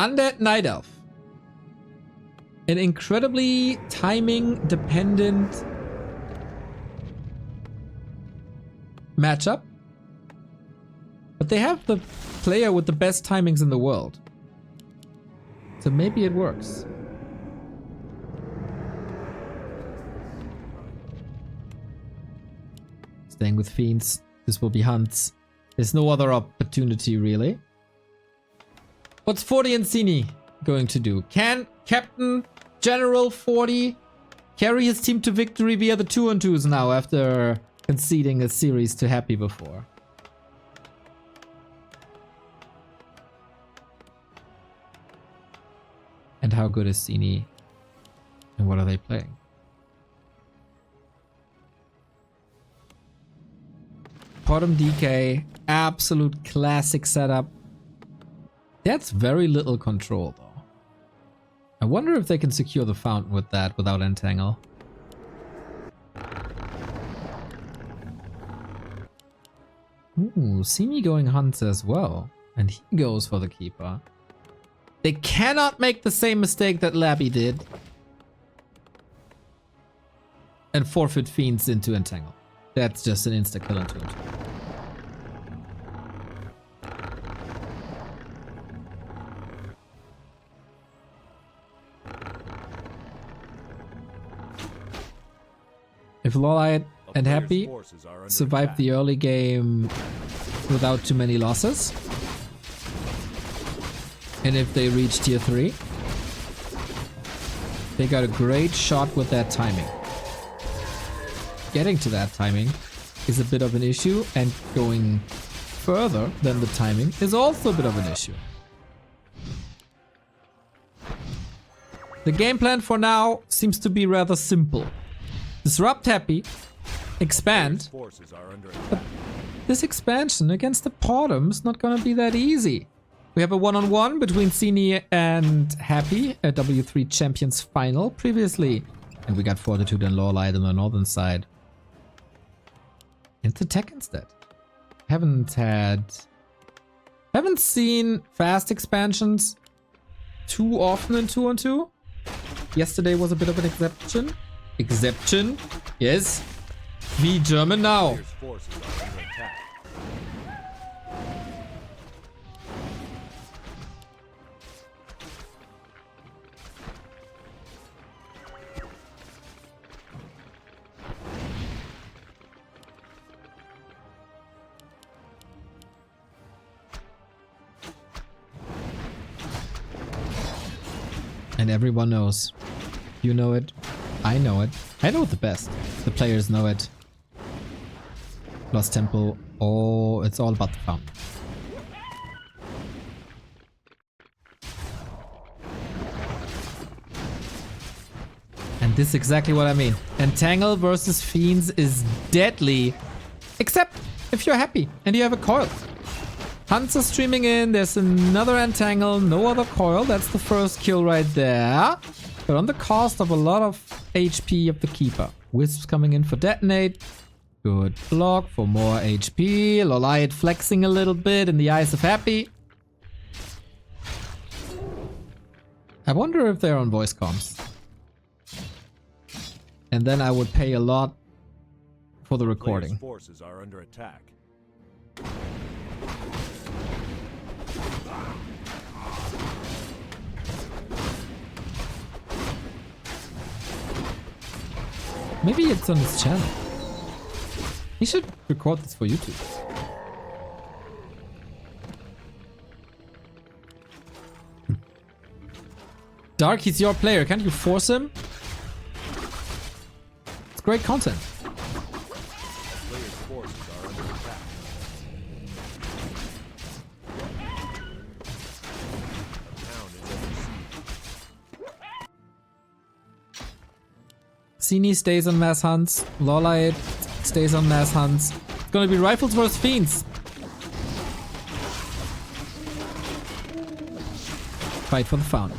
Undead Night Elf. An incredibly timing dependent matchup. But they have the player with the best timings in the world. So maybe it works. Staying with Fiends. This will be Hunts. There's no other opportunity really. What's Fortitude Sini going to do? Can Captain General 40 carry his team to victory via the 2-on-2s now after conceding a series to Happy before? And how good is Sini? And what are they playing? Bottom DK, absolute classic setup. That's very little control though. I wonder if they can secure the fountain with that without entangle. Ooh, see me going Hunts as well. And he goes for the keeper. They cannot make the same mistake that Labby did. And forfeit Fiends into entangle. That's just an insta-kill into it. If LawLiet and Happy survive the early game without too many losses, and if they reach tier 3, they got a great shot with that timing. Getting to that timing is a bit of an issue, and going further than the timing is also a bit of an issue. The game plan for now seems to be rather simple. Disrupt Happy, expand, but this expansion against the Bottom is not gonna be that easy. We have a one-on-one between Sini and Happy at W3 Champions Final previously, and we got Fortitude and LawLiet on the northern side. Into tech instead. Haven't seen fast expansions too often in 2-on-2. Yesterday was a bit of an exception. Exception? Yes. Wie German now. And everyone knows. You know it. I know it. I know it the best. The players know it. Lost Temple. Oh, it's all about the fountain. And this is exactly what I mean. Entangle versus Fiends is deadly. Except if you're Happy and you have a coil. Hunts are streaming in. There's another entangle. No other coil. That's the first kill right there. But on the cost of a lot of HP of the keeper. Wisps coming in for detonate. Good block for more HP. LawLiet flexing a little bit in the eyes of Happy. I wonder if they're on voice comms. And then I would pay a lot for the recording. Forces are under attack. Maybe it's on his channel. He should record this for YouTube. Dark, he's your player. Can't you force him? It's great content. Players' forces are under attack. A town is under siege. Sini stays on mass hunts. LawLiet stays on mass hunts. It's gonna be rifles versus fiends. Fight for the fountain.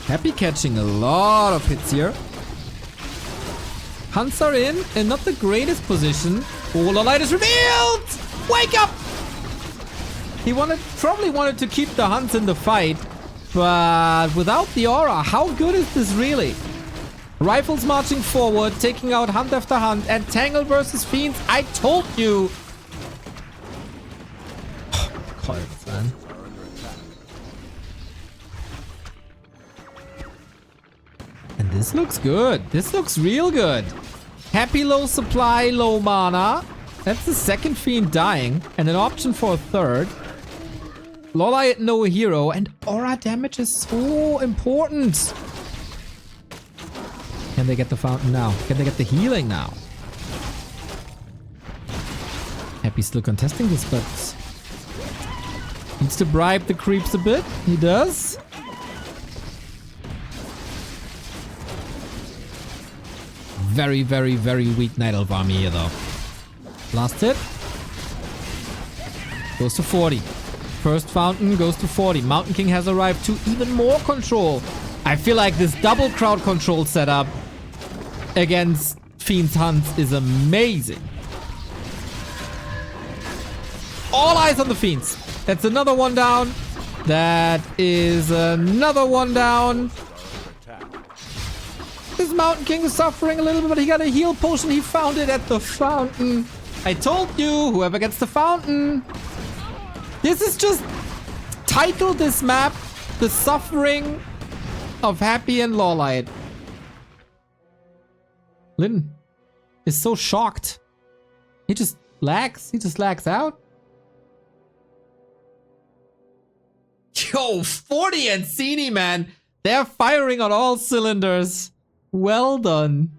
Happy catching a lot of hits here. Hunts are in and not the greatest position. Oh, LawLiet is revealed! Wake up! He probably wanted to keep the hunts in the fight, But without the aura, how good is this really? Rifles marching forward, taking out hunt after hunt, and Tangle versus Fiends. I told you. Coils, man. And this looks good. This looks real good. Happy low supply, low mana. That's the second Fiend dying, and an option for a third. LawLiet no hero, and aura damage is so important. Can they get the fountain now? Can they get the healing now? Happy still contesting this, but needs to bribe the creeps a bit. He does. Very, very, very weak Night Elf army here, though. Last hit. Goes to 40. First fountain goes to 40. Mountain King has arrived to even more control. I feel like this double crowd control setup against Fiend's Hunts is amazing. All eyes on the Fiends. That's another one down. That is another one down. This Mountain King is suffering a little bit, but he got a heal potion. He found it at the fountain. I told you, whoever gets the fountain. This is just... Title this map, The Suffering of Happy and LawLiet. Lynn is so shocked. He just lags. He just lags out. Yo, 40 and Sini, man. They're firing on all cylinders. Well done.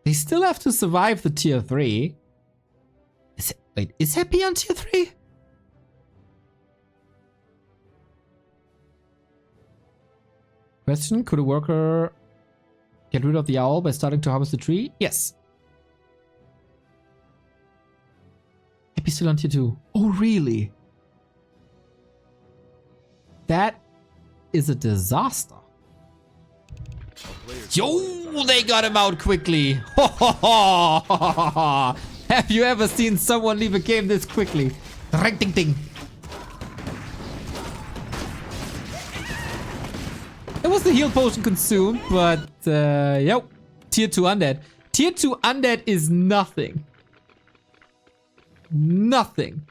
They still have to survive the tier 3. Wait, is Happy on tier 3? Question, could a worker get rid of the owl by starting to harvest the tree? Yes. Happy still on tier 2. Oh, really? That is a disaster. Yo, they got him out quickly. Have you ever seen someone leave a game this quickly? Ding, ding, ding. It was the heal potion consumed, but yep. Tier 2 Undead. Tier 2 Undead is nothing. Nothing.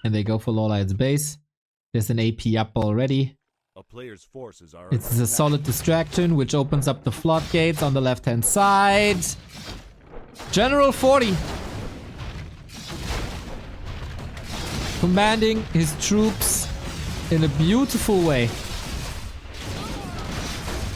And they go for LawLiet's base. There's an AP up already. A player's forces are It's a solid distraction, which opens up the floodgates on the left-hand side. General 40. Commanding his troops in a beautiful way.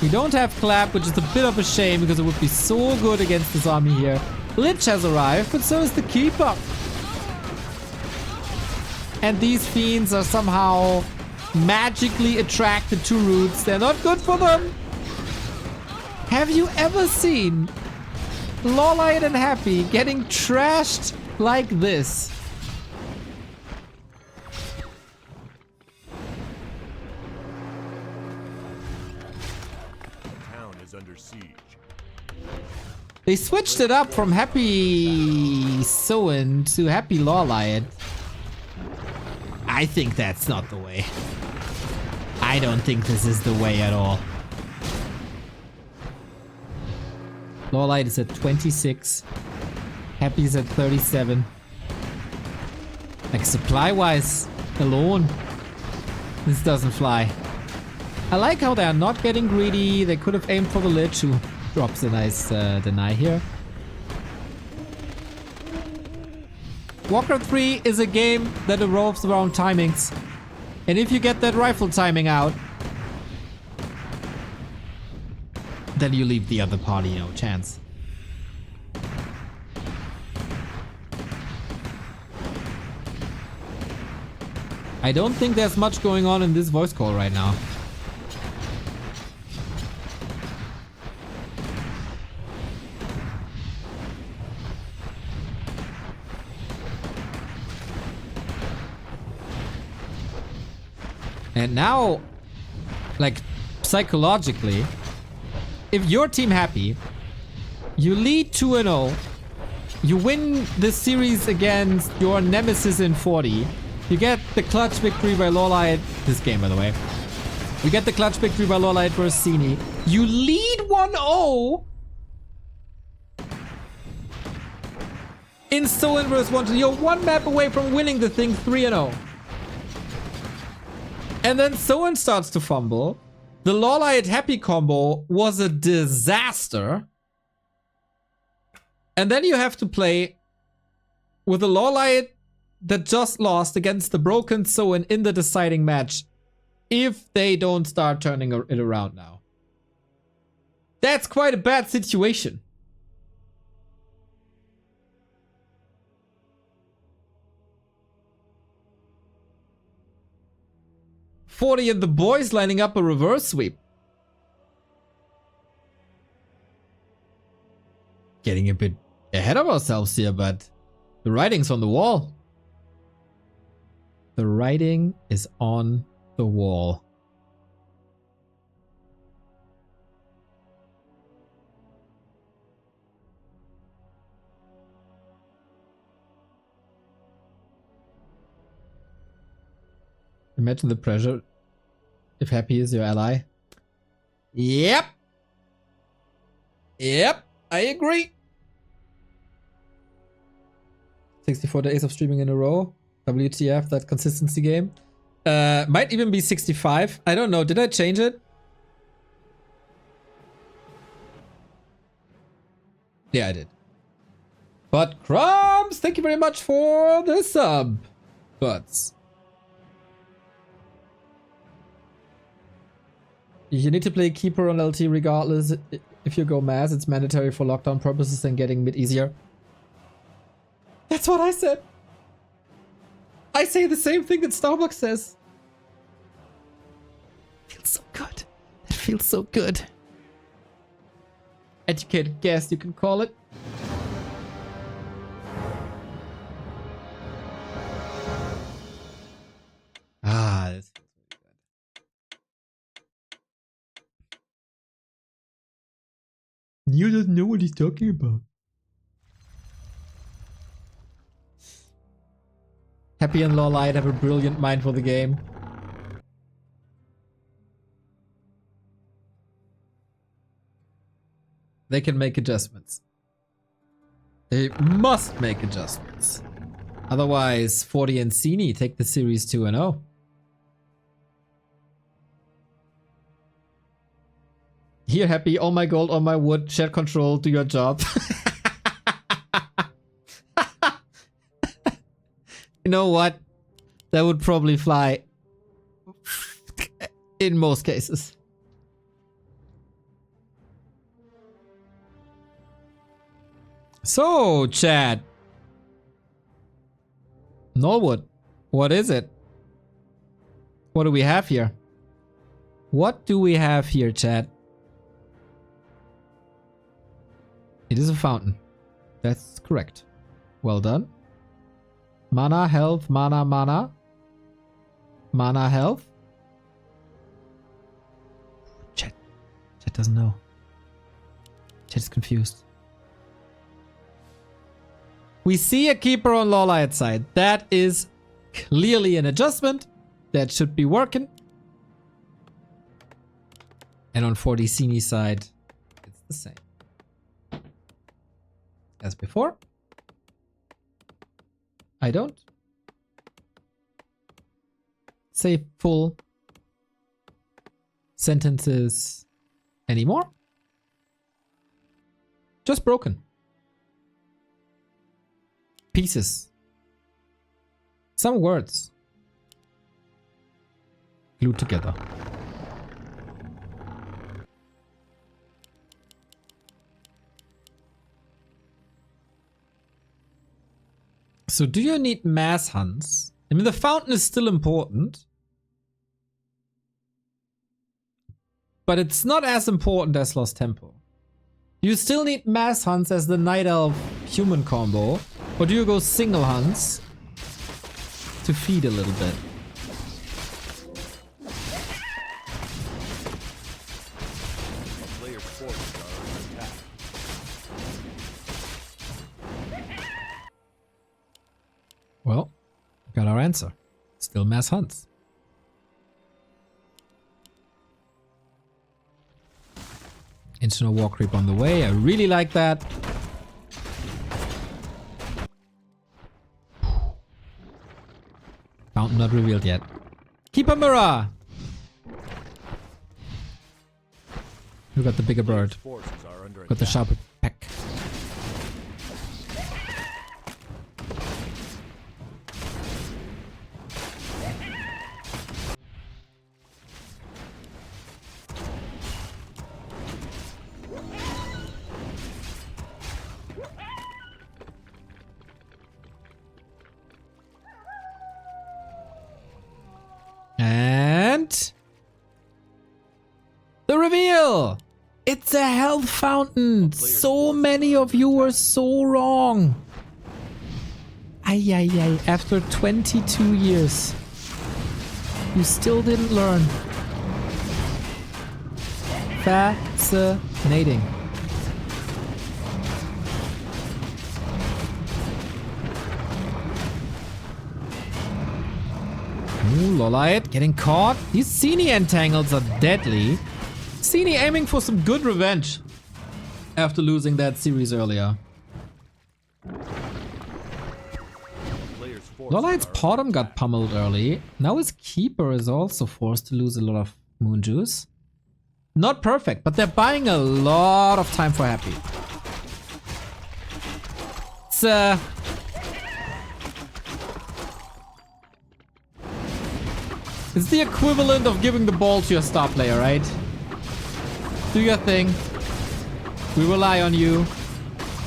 We don't have Clap, which is a bit of a shame because it would be so good against this army here. Lich has arrived, but so is the Keeper. And these Fiends are somehow magically attracted to roots. They're not good for them. Have you ever seen LawLiet and Happy getting trashed like this? under siege. They switched it up from Happy Soin to Happy LawLiet. I think that's not the way. I don't think this is the way at all. LawLiet is at 26. Happy is at 37. Like supply-wise alone, this doesn't fly. I like how they are not getting greedy. They could have aimed for the Lich, who drops a nice deny here. Warcraft 3 is a game that revolves around timings. And if you get that rifle timing out, then you leave the other party no chance. I don't think there's much going on in this voice call right now. And now, like, psychologically, if your team Happy You lead 2-0. You win this series against your nemesis in 40. You get the clutch victory by LawLiet. This game, by the way. You get the clutch victory by LawLiet versus Sini. You lead 1-0 in Stolen vs. Wanted. You're one map away from winning the thing 3-0. And then Soen starts to fumble. The LawLiet happy combo was a disaster. And then you have to play with a LawLiet that just lost against the broken Soen in the deciding match. If they don't start turning it around now. That's quite a bad situation. Forty and the boys lining up a reverse sweep. Getting a bit ahead of ourselves here, but the writing's on the wall. The writing is on the wall. Imagine the pressure if Happy is your ally. Yep. Yep, I agree. 64 days of streaming in a row. WTF, that consistency game. Might even be 65. I don't know. Did I change it? Yeah, I did. But Crumbs, thank you very much for the sub. But you need to play Keeper on LT regardless. If you go mass, it's mandatory for lockdown purposes and getting mid easier. That's what I said. I say the same thing that Starbucks says. Feels so good. It feels so good. Educated guess, you can call it. Ah, this feels really good. You doesn't know what he's talking about. Happy and LawLiet have a brilliant mind for the game. They can make adjustments. They must make adjustments. Otherwise, 40 and Sini take the series 2-0. Here, Happy, all my gold, all my wood, shared control, do your job. You know what? That would probably fly in most cases. So, chat. Norwood, what is it? What do we have here? What do we have here, chat? It is a fountain. That's correct. Well done. Mana, health, mana, mana. Mana, health. Chat doesn't know. Chat is confused. We see a Keeper on LawLiet side. That is clearly an adjustment. That should be working. And on 40 Sini side, it's the same. As before. I don't say full sentences anymore. Just broken. Pieces. Some words glued together. So do you need mass hunts? I mean, the fountain is still important. But it's not as important as Lost Temple. Do you still need mass hunts as the Night Elf human combo? Or do you go single hunts to feed a little bit? Got our answer. Still mass hunts. Internal war creep on the way. I really like that. Fountain not revealed yet. Keeper mirror! Who got the bigger bird? Got the sharper peck. And the reveal! It's a health fountain! So many of you were so wrong! Ay, ay, ay. After 22 years. You still didn't learn. Fascinating. Ooh, LawLiet getting caught. These Sini entangles are deadly. Sini aiming for some good revenge after losing that series earlier. LawLiet's bottom got pummeled early. Now his keeper is also forced to lose a lot of moon juice. Not perfect, but they're buying a lot of time for Happy. It's the equivalent of giving the ball to your star player, right? Do your thing. We rely on you.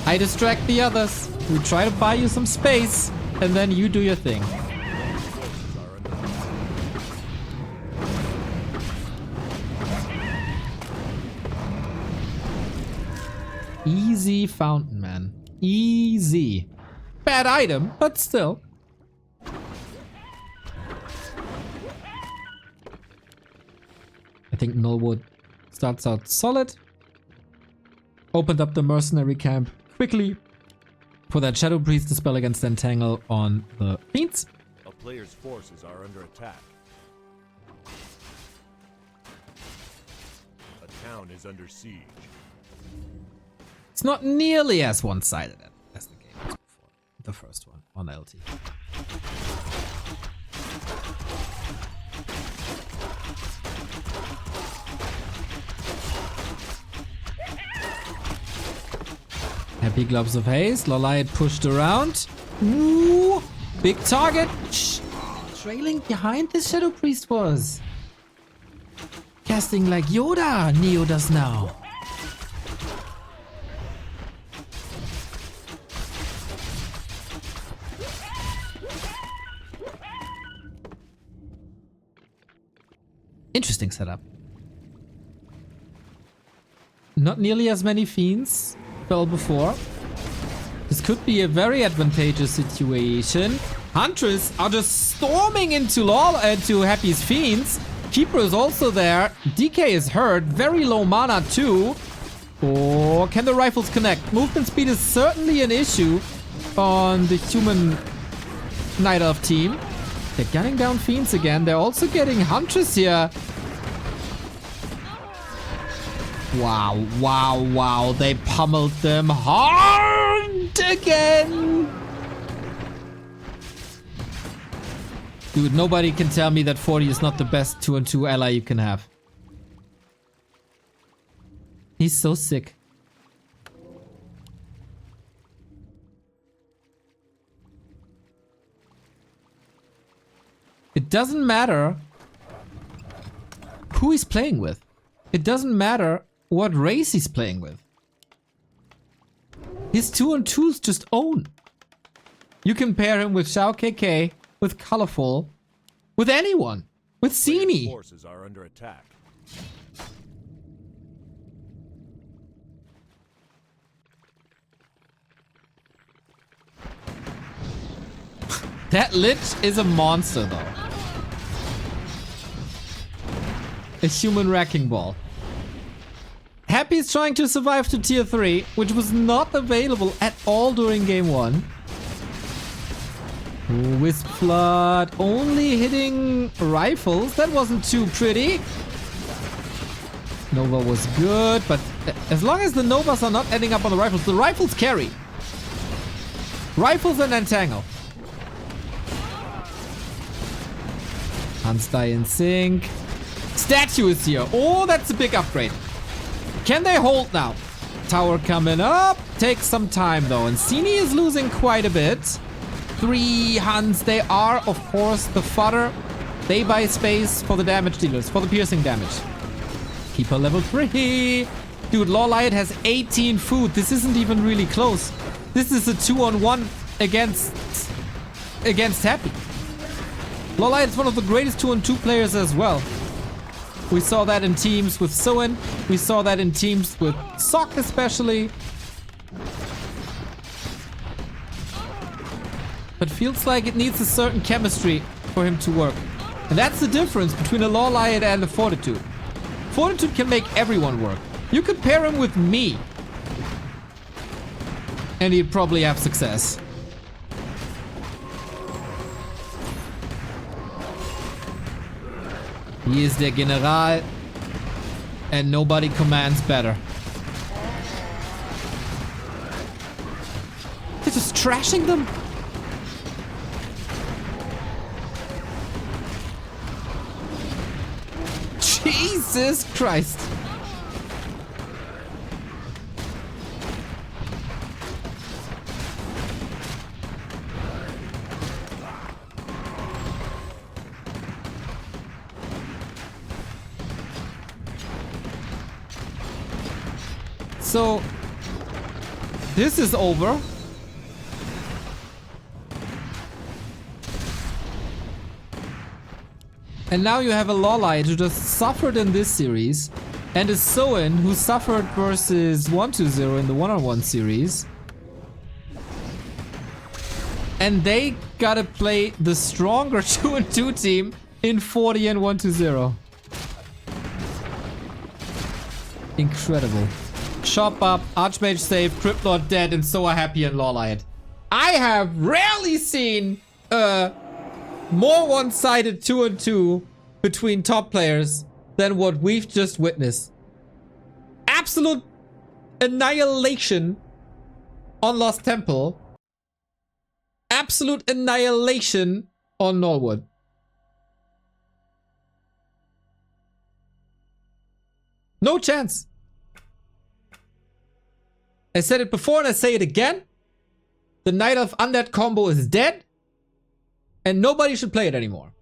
I distract the others. We try to buy you some space, and then you do your thing. Easy fountain, man. Easy. Bad item, but still. I think Norwood starts out solid. Opened up the mercenary camp quickly for that Shadow Priest to spell against Entangle on the Fiends. A player's forces are under attack. A town is under siege. It's not nearly as one-sided as the game was before. The first one on LT. Happy Gloves of Haste. LawLiet pushed around. Ooh, big target. Shh. Trailing behind this Shadow Priest was. Casting like Yoda. Neo does now. Interesting setup. Not nearly as many Fiends fell before. This could be a very advantageous situation. Huntress are just storming into Happy's Fiends. Keeper is also there. DK is hurt. Very low mana too. Or can the rifles connect? Movement speed is certainly an issue on the human Night Elf team. They're gunning down Fiends again. They're also getting Huntress here. Wow, wow, wow. They pummeled them hard again. Dude, nobody can tell me that 40 is not the best 2-on-2 ally you can have. He's so sick. It doesn't matter who he's playing with. It doesn't matter what race he's playing with. His 2-on-2s just own. You can pair him with Shao KK, with Colorful, with anyone, with Sini. Forces are under attack. That Lich is a monster though. A human wrecking ball. Happy is trying to survive to tier 3, which was not available at all during game 1. Ooh, Wisp Flood only hitting rifles. That wasn't too pretty. Nova was good, but as long as the Novas are not ending up on the rifles carry. Rifles and Entangle. Hans die in sync. Statue is here. Oh, that's a big upgrade. Can they hold now? Tower coming up. Takes some time though. And Sini is losing quite a bit. 3 Huns. They are, of course, the fodder. They buy space for the damage dealers, for the piercing damage. Keeper level 3. Dude, LawLiet has 18 food. This isn't even really close. This is a 2-on-1 against Happy. LawLiet is one of the greatest 2-on-2 players as well. We saw that in teams with Soen. We saw that in teams with Sok especially. But feels like it needs a certain chemistry for him to work. And that's the difference between a LawLiet and a Fortitude. Fortitude can make everyone work. You could pair him with me. And he'd probably have success. He is der General. And nobody commands better. They're just trashing them? Jesus Christ. So, this is over. And now you have a LawLiet who just suffered in this series, and a Soen who suffered versus 120 in the one-on-one series. And they gotta play the stronger 2-on-2 team in 40 and 120. Incredible. Chop up, Archmage safe, Cryptlord dead, and so are Happy and LawLiet. I have rarely seen more one-sided 2-on-2 between top players than what we've just witnessed. Absolute annihilation on Lost Temple. Absolute annihilation on Norwood. No chance. I said it before and I say it again. The Night of Undead combo is dead. And nobody should play it anymore.